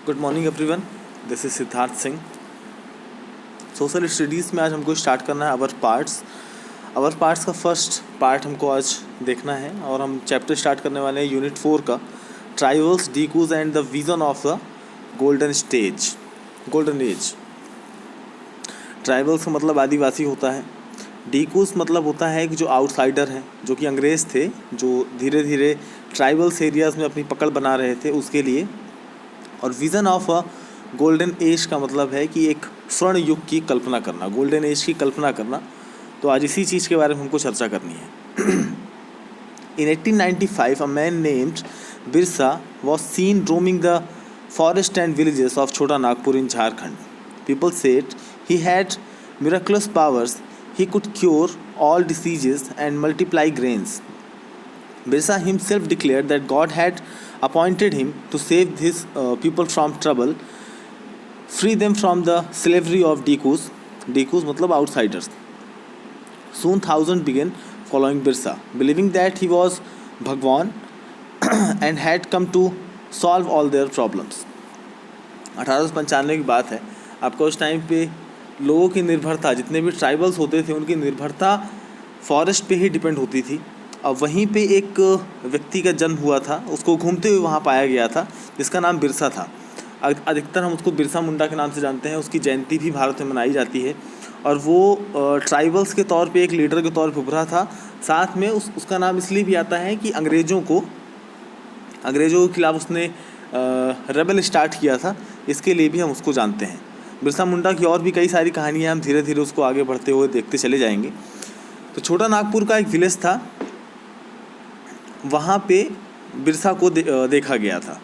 Good morning everyone, this is Siddharth Singh. Social studies में आज हमको स्टार्ट करना है आवर पार्ट्स का फर्स्ट पार्ट हमको आज देखना है और हम चैप्टर स्टार्ट करने वाले हैं यूनिट 4 का, tribals, Dikus and the vision of the golden age. Tribals का मतलब आदिवासी होता है, डीकूज मतलब होता है कि जो आउटसाइडर हैं, जो कि अंग्रेज़ थे, जो धीरे धीरे ट्राइबल्स एरियाज़ में अपनी पकड़ बना रहे थे उसके लिए। और vision of a golden age का मतलब है कि एक स्वर्ण युग की कल्पना करना, गोल्डन एज की कल्पना करना। तो आज इसी चीज़ के बारे में हमको चर्चा करनी है। In 1895 a man named Birsa was seen roaming the forest and villages of Chota Nagpur in Jharkhand. People said he had miraculous powers. He could cure all diseases and multiply grains. Birsa himself declared that God had appointed him to save his people from trouble, free them from the slavery of Dekus. Dekus मतलब outsiders. Soon thousands began following Birsa, believing that he was Bhagwan and had come to solve all their problems. 1895 की बात है। आपका उस time पे लोगों की निर्भरता, जितने भी ट्राइबल्स होते थे उनकी निर्भरता फॉरेस्ट पे ही डिपेंड होती थी। अब वहीं पे एक व्यक्ति का जन्म हुआ था, उसको घूमते हुए वहाँ पाया गया था, जिसका नाम बिरसा था। अधिकतर हम उसको बिरसा मुंडा के नाम से जानते हैं। उसकी जयंती भी भारत में मनाई जाती है और वो ट्राइबल्स के तौर पे एक लीडर के तौर पे उभरा था। साथ में उसका नाम इसलिए भी आता है कि अंग्रेज़ों के खिलाफ उसने रेबल स्टार्ट किया था, इसके लिए भी हम उसको जानते हैं। बिरसा मुंडा की और भी कई सारी कहानियाँ हम धीरे धीरे उसको आगे बढ़ते हुए देखते चले जाएंगे। तो छोटा नागपुर का एक विलेज था, वहाँ पे बिरसा को देखा गया था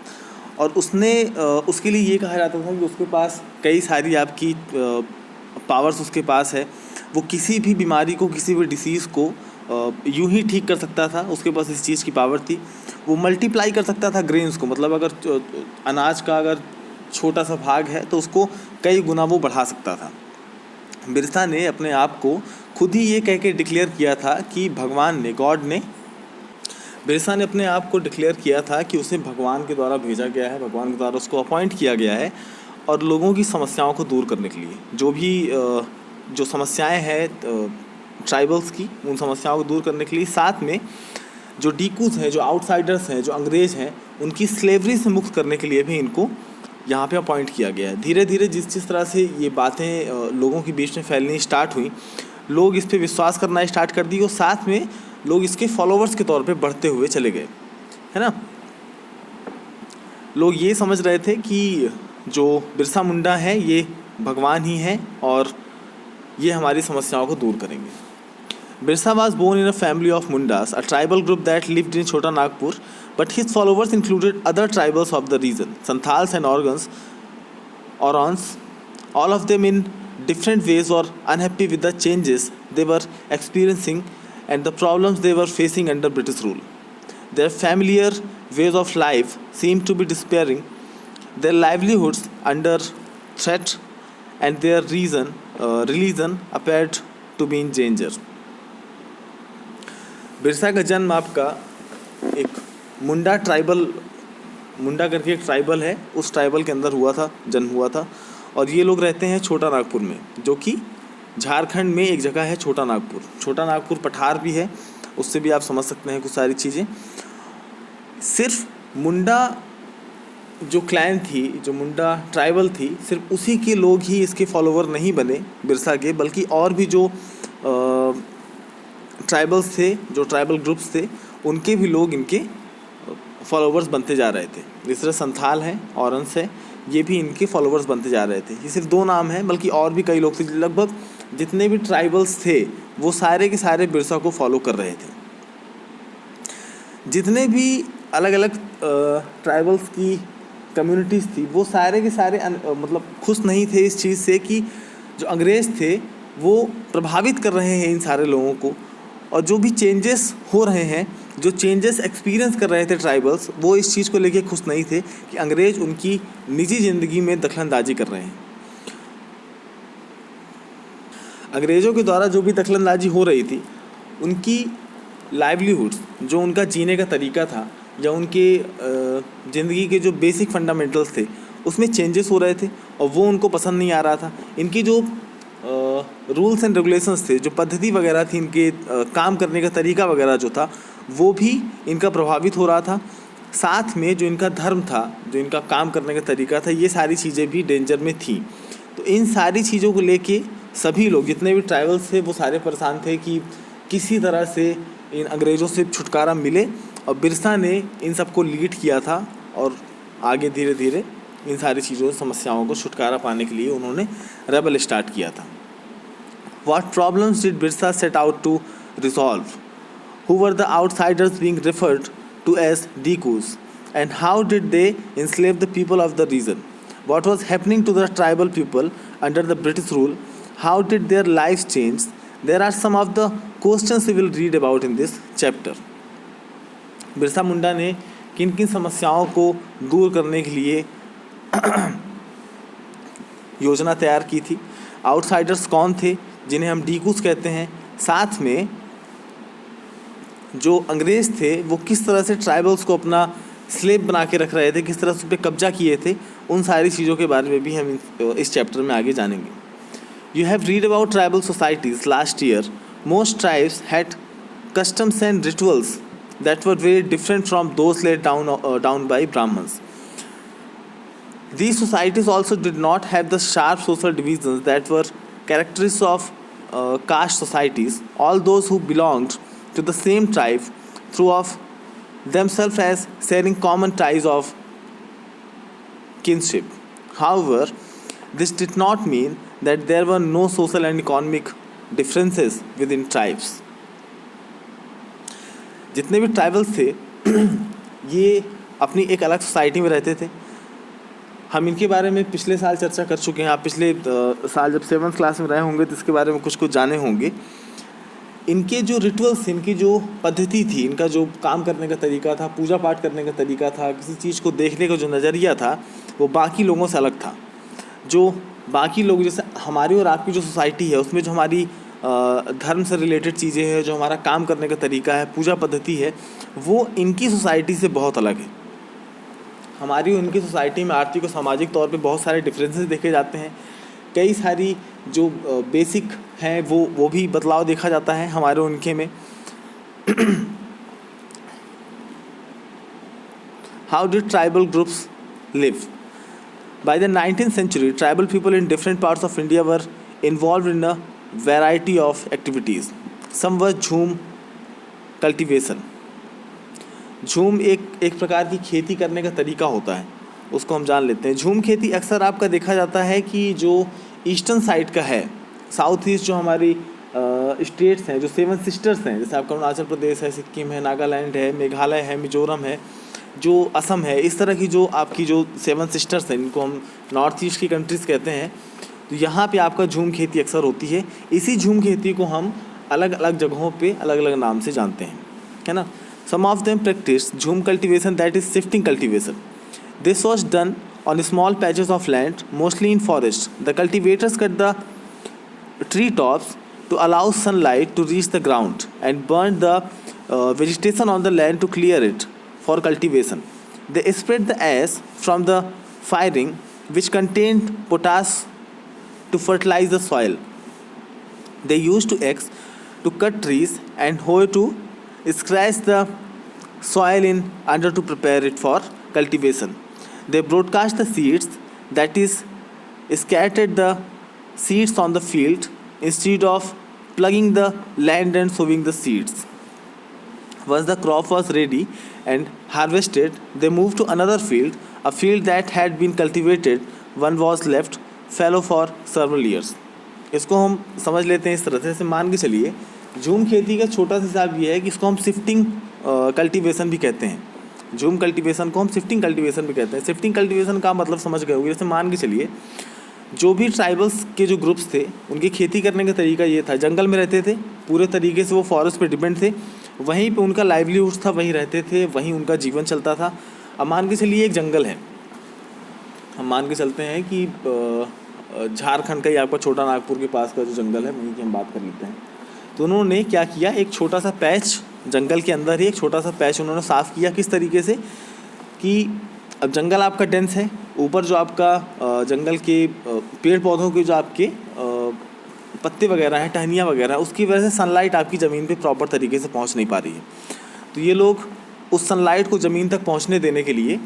और उसके लिए ये कहा जाता था कि उसके पास कई सारी आपकी पावर्स उसके पास है। वो किसी भी बीमारी को, किसी भी डिसीज़ को यूं ही ठीक कर सकता था, उसके पास इस चीज़ की पावर थी। वो मल्टीप्लाई कर सकता था ग्रेन्स को, मतलब अगर अनाज का अगर छोटा सा भाग है तो उसको कई गुना वो बढ़ा सकता था। बिरसा ने अपने आप को खुद ही ये कह के डिक्लेयर किया था कि बिरसा ने अपने आप को डिक्लेयर किया था कि उसे भगवान के द्वारा भेजा गया है, भगवान के द्वारा उसको अपॉइंट किया गया है और लोगों की समस्याओं को दूर करने के लिए, जो समस्याएं हैं ट्राइबल्स की, उन समस्याओं को दूर करने के लिए, साथ में जो डीकूज हैं, जो आउटसाइडर्स हैं, जो अंग्रेज़ हैं, उनकी स्लेवरी से मुक्त करने के लिए भी इनको यहाँ पे अपॉइंट किया गया है। धीरे धीरे जिस तरह से ये बातें लोगों के बीच में फैलनी स्टार्ट हुई, लोग इस पे विश्वास करना स्टार्ट कर दी और साथ में लोग इसके फॉलोअर्स के तौर पे बढ़ते हुए चले गए, है ना। लोग ये समझ रहे थे कि जो बिरसा मुंडा है ये भगवान ही है और ये हमारी समस्याओं को दूर करेंगे। Birsa was born in a family of Mundas, a tribal group that lived in Chota Nagpur, but his followers included other tribals of the region, Santals and Orons. All of them in different ways were unhappy with the changes they were experiencing and the problems they were facing under British rule. Their familiar ways of life seemed to be despairing, their livelihoods under threat, and their religion appeared to be in danger. Birsa का जन्म आपका एक मुंडा करके एक tribal है, उस tribal के अंदर जन्म हुआ था और ये लोग रहते हैं छोटा नागपुर में, जो कि झारखंड में एक जगह है छोटा नागपुर पठार भी है, उससे भी आप समझ सकते हैं कुछ सारी चीज़ें। सिर्फ मुंडा जो क्लैन थी, जो मुंडा ट्राइबल थी, सिर्फ उसी के लोग ही इसके फॉलोवर नहीं बने बिरसा के, बल्कि और भी जो ट्राइबल्स थे, जो ट्राइबल ग्रुप्स थे, उनके भी लोग इनके फॉलोवर्स बनते जा रहे थे। जिस तरह संथाल हैं, ऑरेंस है, ये भी इनके फॉलोवर्स बनते जा रहे थे। ये सिर्फ 2 नाम हैं, बल्कि और भी कई लोग थे। लगभग जितने भी ट्राइबल्स थे वो सारे के सारे बिरसा को फॉलो कर रहे थे। जितने भी अलग अलग ट्राइबल्स की कम्युनिटीज़ थी वो सारे के सारे मतलब खुश नहीं थे इस चीज़ से कि जो अंग्रेज़ थे वो प्रभावित कर रहे हैं इन सारे लोगों को, और जो भी चेंजेस हो रहे हैं, जो चेंजेस एक्सपीरियंस कर रहे थे ट्राइबल्स, वो इस चीज़ को लेके खुश नहीं थे कि अंग्रेज़ उनकी निजी ज़िंदगी में दखलंदाजी कर रहे हैं। अंग्रेज़ों के द्वारा जो भी दखलंदाजी हो रही थी, उनकी लाइवलीहुड्स, जो उनका जीने का तरीका था या उनके ज़िंदगी के जो बेसिक फंडामेंटल्स थे, उसमें चेंजेस हो रहे थे और वो उनको पसंद नहीं आ रहा था। इनकी जो रूल्स एंड रेगुलेशंस थे, जो पद्धति वगैरह थी, इनके काम करने का तरीका वगैरह जो था वो भी इनका प्रभावित हो रहा था। साथ में जो इनका धर्म था, जो इनका काम करने का तरीका था, ये सारी चीज़ें भी डेंजर में थी। तो इन सारी चीज़ों को लेके सभी लोग, जितने भी ट्राइबल्स थे, वो सारे परेशान थे कि किसी तरह से इन अंग्रेज़ों से छुटकारा मिले। और बिरसा ने इन सबको लीड किया था और आगे धीरे धीरे इन सारी चीज़ों, समस्याओं को छुटकारा पाने के लिए उन्होंने रेबल स्टार्ट किया था। What problems did Birsa set out to resolve? Who were the outsiders being referred to as Dikus? And how did they enslave the people of the region? What was happening to the tribal people under the British rule? How did their lives change? There are some of the questions we will read about in this chapter. Birsa Munda ने किन किन समस्याओं को दूर करने के लिए योजना तैयार की थी, आउटसाइडर्स कौन थे जिन्हें हम डीकूस कहते हैं, साथ में जो अंग्रेज़ थे वो किस तरह से ट्राइबल्स को अपना स्लेव बना के रख रहे थे, किस तरह से उस पर कब्जा किए थे, उन सारी चीज़ों के बारे में भी हम इस चैप्टर में आगे जानेंगे। You have read about tribal societies last year. Most tribes had customs and rituals that were very different from those laid down by Brahmins. These societies also did not have the sharp social divisions that were characteristics of caste societies. All those who belonged to the same tribe threw of themselves as sharing common ties of kinship. However, this did not mean that there were no social and economic differences within tribes. जितने भी tribals थे ये अपनी एक अलग society में रहते थे। हम इनके बारे में पिछले साल चर्चा कर चुके हैं। आप पिछले साल जब 7th क्लास में रहे होंगे तो इसके बारे में कुछ जाने होंगे। इनके जो रिचुअल्स, इनकी जो पद्धति थी, इनका जो काम करने का तरीका था, पूजा पाठ करने का तरीका था, किसी चीज़ को देखने का जो नज़रिया था, वो बाकी लोगों से अलग था। जो बाकी लोग, जैसे हमारी और आपकी जो सोसाइटी है, उसमें जो हमारी धर्म से रिलेटेड चीज़ें हैं, जो हमारा काम करने का तरीका है, पूजा पद्धति है, वो इनकी सोसाइटी से बहुत अलग है। हमारी उनकी सोसाइटी में आर्थिक और सामाजिक तौर पे बहुत सारे डिफरेंसेस देखे जाते हैं। कई सारी जो बेसिक हैं वो भी बदलाव देखा जाता है हमारे उनके में। How did tribal groups live? By the 19th century, tribal people in different parts of India were involved in a variety of activities. Some were झूम cultivation. झूम एक प्रकार की खेती करने का तरीका होता है, उसको हम जान लेते हैं। झूम खेती अक्सर आपका देखा जाता है कि जो ईस्टर्न साइड का है, साउथ ईस्ट जो हमारी स्टेट्स हैं, जो 7 सिस्टर्स हैं, जैसे आपका अरुणाचल प्रदेश है, सिक्किम है, नागालैंड है, मेघालय है, मिजोरम है, जो असम है, इस तरह की जो आपकी जो 7 सिस्टर्स हैं, इनको हम नॉर्थ ईस्ट की कंट्रीज़ कहते हैं। तो यहाँ पे आपका झूम खेती अक्सर होती है। इसी झूम खेती को हम अलग अलग जगहों पे अलग अलग नाम से जानते हैं, है ना। सम ऑफ देम प्रैक्टिस झूम cultivation, that is shifting cultivation. This was done on small patches of land, mostly in forest. The cultivators cut the tree tops to allow sunlight to reach the ground and burn the vegetation on the land to clear it for cultivation. They spread the ash from the firing, which contained potash, to fertilize the soil. They used axe to cut trees and hoe to scratch the soil in under to prepare it for cultivation. They broadcast the seeds, that is, scattered the seeds on the field instead of plugging the land and sowing the seeds. Once the crop was ready and harvested, they moved to another field, a field that had been cultivated. One was left fallow for several years. इसको हम समझ लेते हैं इस तरह से मान के चलिए। झूम खेती का छोटा सा हिसाब ये है कि इसको हम शिफ्टिंग कल्टीवेशन भी कहते हैं। झूम कल्टीवेशन को हम शिफ्टिंग कल्टीवेशन भी कहते हैं। शिफ्टिंग कल्टीवेशन का मतलब समझ गए होंगे। जैसे मान के चलिए जो भी ट्राइबल्स के जो ग्रुप्स थे उनकी खेती करने का तरीका ये था, जंगल में रहते थे, पूरे तरीके से वो फॉरेस्ट पे डिपेंड थे, वहीं पे उनका लाइवलीहुड था, वहीं रहते थे, वहीं उनका जीवन चलता था। अब मान के चलिए एक जंगल है, हम मान के चलते हैं कि झारखंड का ही आपका छोटा नागपुर के पास का जो जंगल है वहीं की हम बात कर लेते हैं। तो उन्होंने क्या किया, एक छोटा सा पैच जंगल के अंदर ही एक छोटा सा पैच उन्होंने साफ़ किया। किस तरीके से कि अब जंगल आपका डेंस है, ऊपर जो आपका जंगल के पेड़ पौधों के जो आपके पत्ते वगैरह हैं, टहनियाँ वगैरह, उसकी वजह से सनलाइट आपकी ज़मीन पे प्रॉपर तरीके से पहुंच नहीं पा रही है। तो ये लोग उस सनलाइट को ज़मीन तक पहुंचने देने के लिए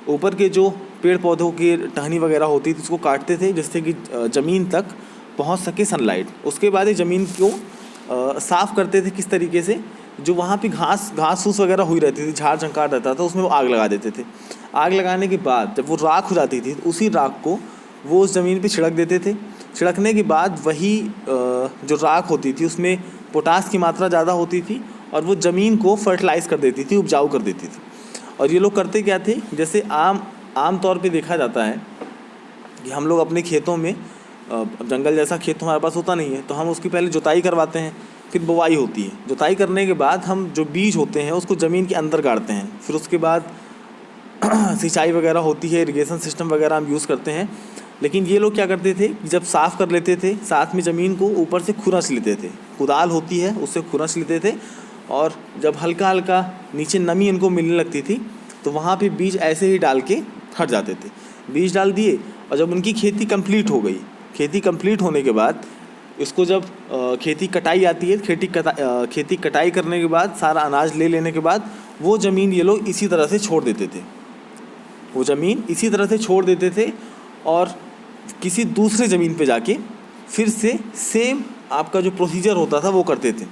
ऊपर के जो पेड़ पौधों की टहनी वगैरह होती थी उसको काटते थे, जिससे कि ज़मीन तक पहुंच सके सनलाइट। उसके बाद ये ज़मीन को साफ़ करते थे किस तरीके से, जो वहाँ पे घास फूस वगैरह हुई रहती थी, झाड़ झंकार रहता था, उसमें वो आग लगा देते थे। आग लगाने के बाद जब वो राख हो जाती थी तो उसी राख को वो उस ज़मीन पे छिड़क देते थे। छिड़कने के बाद वही जो राख होती थी उसमें पोटास की मात्रा ज़्यादा होती थी और वो ज़मीन को फर्टिलाइज़ कर देती थी, उपजाऊ कर देती थी। और ये लोग करते क्या थे, जैसे आम तौर पे देखा जाता है कि हम लोग अपने खेतों में, जंगल जैसा खेत हमारे पास होता नहीं है, तो हम उसकी पहले जुताई करवाते हैं, फिर बुवाई होती है। जुताई करने के बाद हम जो बीज होते हैं उसको ज़मीन के अंदर गाड़ते हैं, फिर उसके बाद सिंचाई वगैरह होती है, इरिगेशन सिस्टम वगैरह हम यूज़ करते हैं। लेकिन ये लोग क्या करते थे, जब साफ़ कर लेते थे साथ में ज़मीन को ऊपर से खुरच लेते थे, कुदाल होती है उससे खुरच लेते थे, और जब हल्का हल्का नीचे नमी इनको मिलने लगती थी तो वहाँ पे बीज ऐसे ही डाल के हट जाते थे। बीज डाल दिए और जब उनकी खेती कंप्लीट हो गई, खेती कंप्लीट होने के बाद इसको जब खेती कटाई आती है, खेती कटाई करने के बाद सारा अनाज ले लेने के बाद वो ज़मीन ये लोग इसी तरह से छोड़ देते थे, वो ज़मीन इसी तरह से छोड़ देते थे और किसी दूसरे ज़मीन पे जाके फिर से सेम आपका जो प्रोसीजर होता था वो करते थे,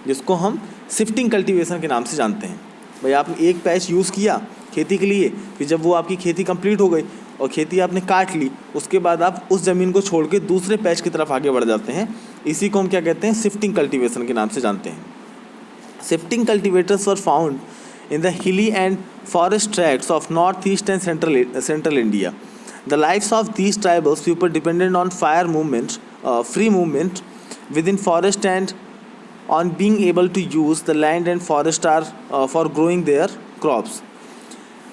जिसको हम शिफ्टिंग कल्टीवेशन के नाम से जानते हैं। भाई आपने एक पैच यूज़ किया खेती के लिए, फिर जब वो आपकी खेती कंप्लीट हो गई और खेती आपने काट ली, उसके बाद आप उस ज़मीन को छोड़ के दूसरे पैच की तरफ आगे बढ़ जाते हैं। इसी को हम क्या कहते हैं, शिफ्टिंग कल्टीवेशन के नाम से जानते हैं। Shifting cultivators were found in the hilly and forest tracts of northeast and central India. The lives of these tribal people depended on free movement within forest and on being able to use the land and forest for growing their crops.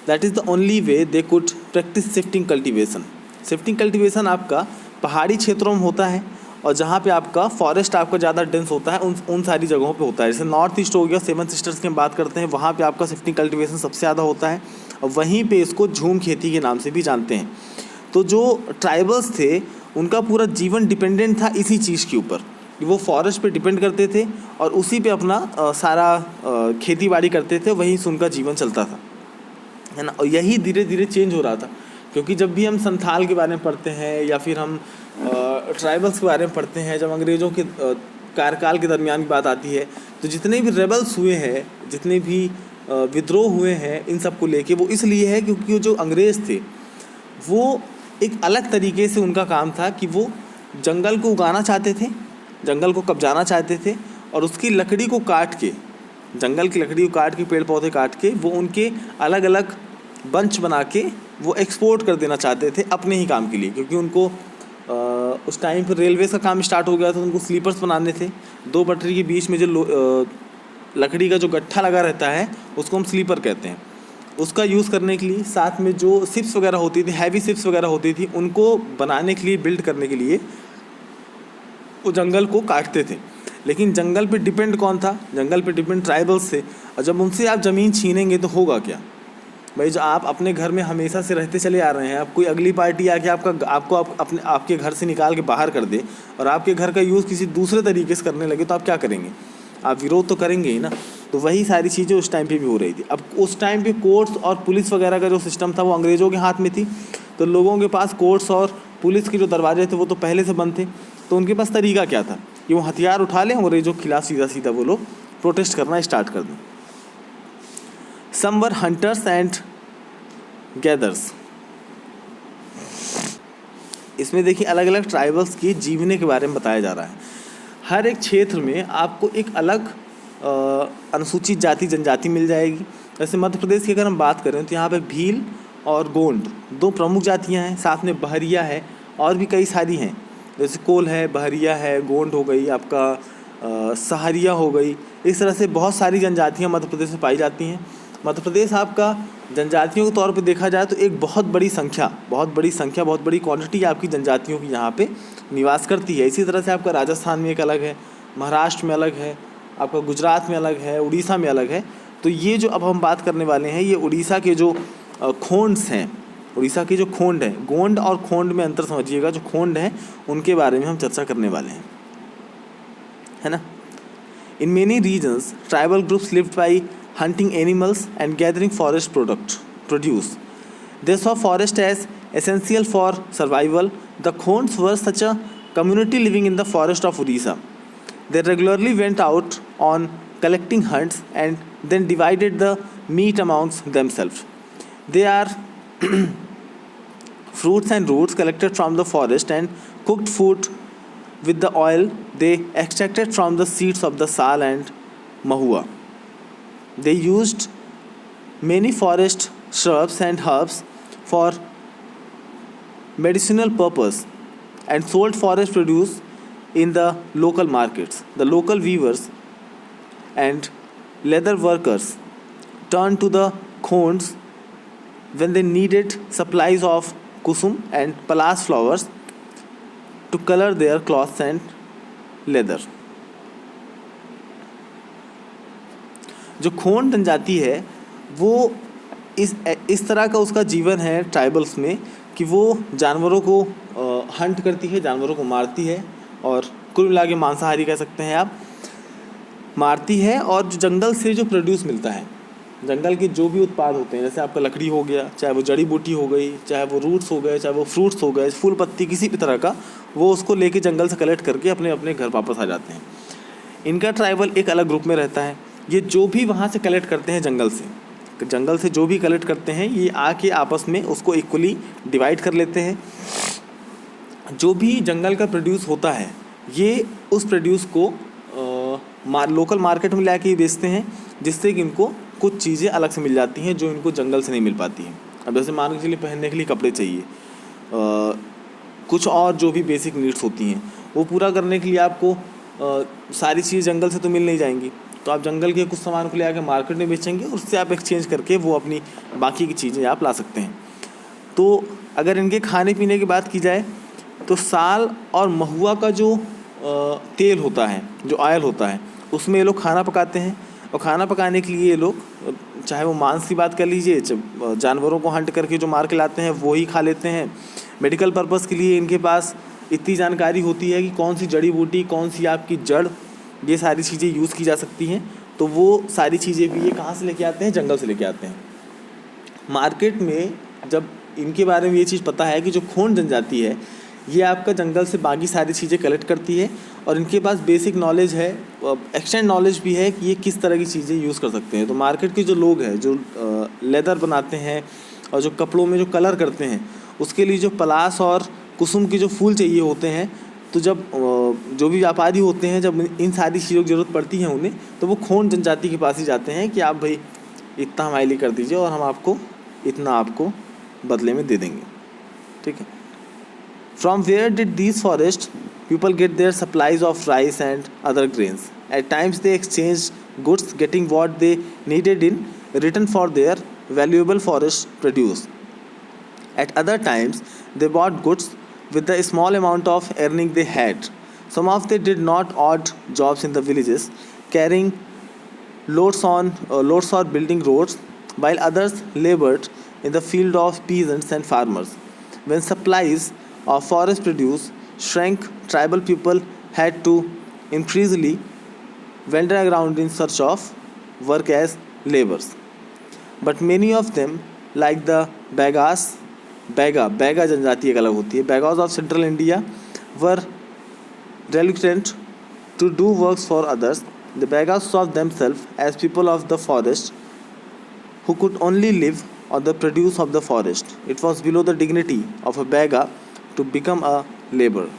That is the only way they could practice shifting cultivation. Shifting cultivation आपका पहाड़ी क्षेत्रों में होता है और जहाँ पे आपका फॉरेस्ट आपका ज़्यादा डेंस होता है उन सारी जगहों पे होता है। जैसे नॉर्थ ईस्ट हो गया, सेवन सिस्टर्स की हम बात करते हैं, वहाँ पे आपका शिफ्टिंग कल्टीवेशन सबसे ज़्यादा होता है और वहीं पे इसको झूम खेती के नाम से भी जानते हैं। तो जो ट्राइबल्स थे उनका पूरा जीवन डिपेंडेंट था इसी चीज़ के ऊपर, कि वो फॉरेस्ट पे डिपेंड करते थे और उसी पे अपना सारा खेती बाड़ी करते थे, वहीं से उनका जीवन चलता था, है ना। और यही धीरे धीरे चेंज हो रहा था, क्योंकि जब भी हम संथाल के बारे में पढ़ते हैं या फिर हम ट्राइबल्स के बारे में पढ़ते हैं, जब अंग्रेज़ों के कार्यकाल के दरमियान की बात आती है, तो जितने भी रेबल्स हुए हैं, जितने भी विद्रोह हुए हैं, इन सब को लेके वो इसलिए है क्योंकि जो अंग्रेज़ थे वो एक अलग तरीके से उनका काम था कि वो जंगल को उगाना चाहते थे, जंगल को कब्जाना चाहते थे और उसकी लकड़ी को काट के, जंगल की लकड़ी को काट के, पेड़ पौधे काट के वो उनके अलग अलग बंच बना के वो एक्सपोर्ट कर देना चाहते थे अपने ही काम के लिए। क्योंकि उनको उस टाइम पर रेलवेज़ का काम स्टार्ट हो गया था, तो उनको स्लीपर्स बनाने थे। दो पटरी के बीच में जो लकड़ी का जो गट्ठा लगा रहता है उसको हम स्लीपर कहते हैं। उसका यूज़ करने के लिए साथ में जो शिप्स वगैरह होती थी, हैवी शिप्स वगैरह होती थी, उनको बनाने के लिए, बिल्ड करने के लिए वो जंगल को काटते थे। लेकिन जंगल पे डिपेंड कौन था? जंगल पे डिपेंड ट्राइबल्स थे। और जब उनसे आप ज़मीन छीनेंगे तो होगा क्या भाई? जो आप अपने घर में हमेशा से रहते चले आ रहे हैं, अब कोई अगली पार्टी आके आपके घर से निकाल के बाहर कर दे और आपके घर का यूज़ किसी दूसरे तरीके से करने लगे तो आप क्या करेंगे? आप विरोध तो करेंगे ही ना। तो वही सारी चीज़ें उस टाइम पे भी हो रही थी। अब उस टाइम पे कोर्ट्स और पुलिस वगैरह का जो सिस्टम था वो अंग्रेज़ों के हाथ में थी, तो लोगों के पास कोर्ट्स और पुलिस के जो दरवाजे थे वो तो पहले से बंद थे। तो उनके पास तरीका क्या था कि वो हथियार उठा लें, अंग्रेज़ों के खिलाफ सीधा सीधा वो लोग प्रोटेस्ट करना स्टार्ट कर दें। सम वर हंटर्स एंड गैदर्स। इसमें देखिए अलग अलग ट्राइबल्स की जीवने के बारे में बताया जा रहा है। हर एक क्षेत्र में आपको एक अलग अनुसूचित जाति जनजाति मिल जाएगी। जैसे मध्य प्रदेश की अगर हम बात करें तो यहाँ पे भील और गोंड दो प्रमुख जातियाँ हैं, साथ में बहरिया है और भी कई सारी हैं। जैसे कोल है, बहरिया है, गोंड हो गई, आपका सहारिया हो गई। इस तरह से बहुत सारी जनजातियाँ मध्य प्रदेश में पाई जाती हैं। मध्य प्रदेश आपका जनजातियों के तौर पे देखा जाए तो एक बहुत बड़ी क्वांटिटी आपकी जनजातियों की यहाँ पे निवास करती है। इसी तरह से आपका राजस्थान में एक अलग है, महाराष्ट्र में अलग है, आपका गुजरात में अलग है, उड़ीसा में अलग है। तो ये जो अब हम बात करने वाले हैं, ये उड़ीसा के जो खोंड्स हैं, उड़ीसा की जो खोंड है, गोंड और खोंड में अंतर समझिएगा। जो खोंड है उनके बारे में हम चर्चा करने वाले हैं, है ना। In many regions tribal groups lived by hunting animals and gathering forest produce. They saw forest as essential for survival. The Khonds were such a community living in the forest of Odisha. They regularly went out on collecting hunts and then divided the meat amongst themselves. They are fruits and roots collected from the forest and cooked food with the oil they extracted from the seeds of the sal and mahua. They used many forest shrubs and herbs for medicinal purpose and sold forest produce in the local markets. The local weavers and leather workers turned to the Khonds when they needed supplies of kusum and palas flowers to color their cloths and leather. जो खोंड जनजाति है वो इस तरह का उसका जीवन है ट्राइबल्स में कि वो जानवरों को हंट करती है, जानवरों को मारती है, और कुल मिला के मांसाहारी कह सकते हैं आप, मारती है। और जो जंगल से जो प्रोड्यूस मिलता है, जंगल के जो भी उत्पाद होते हैं, जैसे आपका लकड़ी हो गया, चाहे वो जड़ी बूटी हो गई, चाहे वो रूट्स हो गए, चाहे वो फ्रूट्स हो गए, फूल पत्ती किसी भी तरह का, वो उसको लेके जंगल से कलेक्ट करके अपने अपने घर वापस आ जाते हैं। इनका ट्राइबल एक अलग ग्रुप में रहता है। ये जो भी वहाँ से कलेक्ट करते हैं जंगल से जो भी कलेक्ट करते हैं, ये आके आपस में उसको इक्वली डिवाइड कर लेते हैं। जो भी जंगल का प्रोड्यूस होता है, ये उस प्रोड्यूस को लोकल मार्केट में लाके बेचते हैं, जिससे कि इनको कुछ चीज़ें अलग से मिल जाती हैं जो इनको जंगल से नहीं मिल पाती हैं। अब जैसे मान के चलिए पहनने के लिए कपड़े चाहिए, कुछ और जो भी बेसिक नीड्स होती हैं, वो पूरा करने के लिए आपको सारी चीज़ जंगल से तो मिल नहीं जाएंगी, तो आप जंगल के कुछ सामान को ले आकर मार्केट में बेचेंगे, उससे आप एक्सचेंज करके वो अपनी बाकी की चीज़ें आप ला सकते हैं। तो अगर इनके खाने पीने की बात की जाए तो साल और महुआ का जो तेल होता है, जो ऑयल होता है, उसमें ये लोग खाना पकाते हैं। और खाना पकाने के लिए ये लोग, चाहे वो मांस की बात कर लीजिए, जानवरों को हंट करके जो मार के लाते हैं वो ही खा लेते हैं। मेडिकल पर्पज़ के लिए इनके पास इतनी जानकारी होती है कि कौन सी जड़ी बूटी, कौन सी आपकी जड़, ये सारी चीज़ें यूज़ की जा सकती हैं। तो वो सारी चीज़ें भी ये कहाँ से लेके आते हैं? जंगल से लेके आते हैं। मार्केट में जब इनके बारे में ये चीज़ पता है कि जो खोंड जनजाति है, ये आपका जंगल से बाकी सारी चीज़ें कलेक्ट करती है, और इनके पास बेसिक नॉलेज है, एक्सटेंड नॉलेज भी है कि ये किस तरह की चीज़ें यूज़ कर सकते हैं। तो मार्केट के जो लोग हैं, जो लेदर बनाते हैं और जो कपड़ों में जो कलर करते हैं, उसके लिए जो पलास और कुसुम के जो फूल चाहिए होते हैं, तो जब जो भी व्यापारी होते हैं, जब इन सारी चीज़ों की ज़रूरत पड़ती है उन्हें, तो वो खोंड जनजाति के पास ही जाते हैं कि आप भाई इतना हमारे लिए कर दीजिए और हम आपको इतना आपको बदले में दे देंगे, ठीक है। From where did these forest people get their supplies of rice and other grains? At times they exchange goods getting what they needed in return for their valuable forest produce. At other times, they bought goods with the small amount of earning they had. Some of them did not odd jobs in the villages, carrying loads or building roads, while others labored in the field of peasants and farmers. When supplies of forest produce shrank, tribal people had to increasingly wander around in search of work as laborers. But many of them, like the Baiga जनजाति एक अलग होती है, Baigas of central India, were reluctant to do works for others. The Bagas saw themselves as people of the forest who could only live on the produce of the forest. It was below the dignity of a Baga to become a laborer.